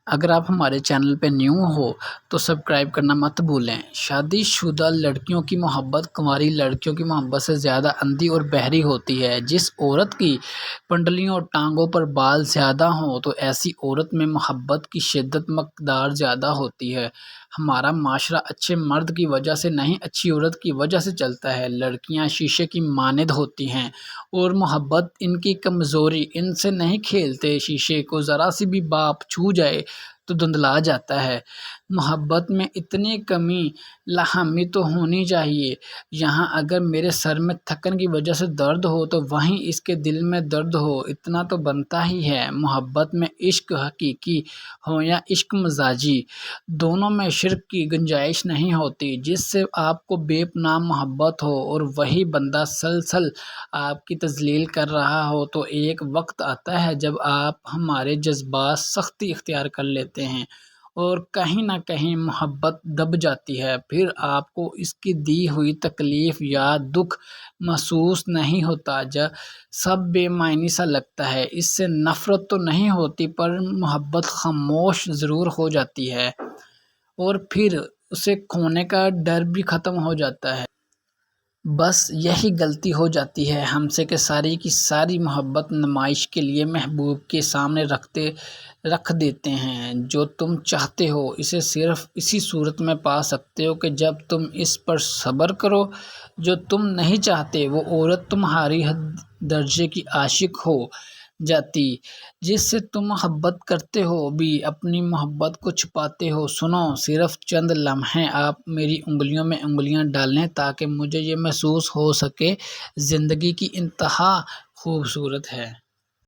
اگر آپ ہمارے چینل پہ نیو ہو تو سبسکرائب کرنا مت بھولیں۔ شادی شدہ لڑکیوں کی محبت کنواری لڑکیوں کی محبت سے زیادہ اندھی اور بحری ہوتی ہے۔ جس عورت کی پنڈلیوں اور ٹانگوں پر بال زیادہ ہوں تو ایسی عورت میں محبت کی شدت مقدار زیادہ ہوتی ہے۔ ہمارا معاشرہ اچھے مرد کی وجہ سے نہیں، اچھی عورت کی وجہ سے چلتا ہے۔ لڑکیاں شیشے کی مانند ہوتی ہیں اور محبت ان کی کمزوری، ان سے نہیں کھیلتے۔ شیشے کو ذرا سی بھی باپ چھو جائے تو دھندلا جاتا ہے۔ محبت میں اتنی کمی لاہمی تو ہونی چاہیے۔ یہاں اگر میرے سر میں تھکن کی وجہ سے درد ہو تو وہیں اس کے دل میں درد ہو، اتنا تو بنتا ہی ہے۔ محبت میں عشق حقیقی ہو یا عشق مزاجی، دونوں میں شرک کی گنجائش نہیں ہوتی۔ جس سے آپ کو بے پناہ محبت ہو اور وہی بندہ سلسل آپ کی تذلیل کر رہا ہو تو ایک وقت آتا ہے جب آپ ہمارے جذبات سختی اختیار کر لیتے ہیں اور کہیں نہ کہیں محبت دب جاتی ہے۔ پھر آپ کو اس کی دی ہوئی تکلیف یا دکھ محسوس نہیں ہوتا، سب بے معنی سا لگتا ہے۔ اس سے نفرت تو نہیں ہوتی پر محبت خاموش ضرور ہو جاتی ہے اور پھر اسے کھونے کا ڈر بھی ختم ہو جاتا ہے۔ بس یہی غلطی ہو جاتی ہے ہم سے کہ ساری کی ساری محبت نمائش کے لیے محبوب کے سامنے رکھ دیتے ہیں۔ جو تم چاہتے ہو اسے صرف اسی صورت میں پا سکتے ہو کہ جب تم اس پر صبر کرو۔ جو تم نہیں چاہتے وہ عورت تمہاری درجے کی عاشق ہو جاتی، جس سے تم محبت کرتے ہو بھی اپنی محبت کو چھپاتے ہو۔ سنو، صرف چند لمحے آپ میری انگلیوں میں انگلیاں ڈالیں تاکہ مجھے یہ محسوس ہو سکے زندگی کی انتہا خوبصورت ہے۔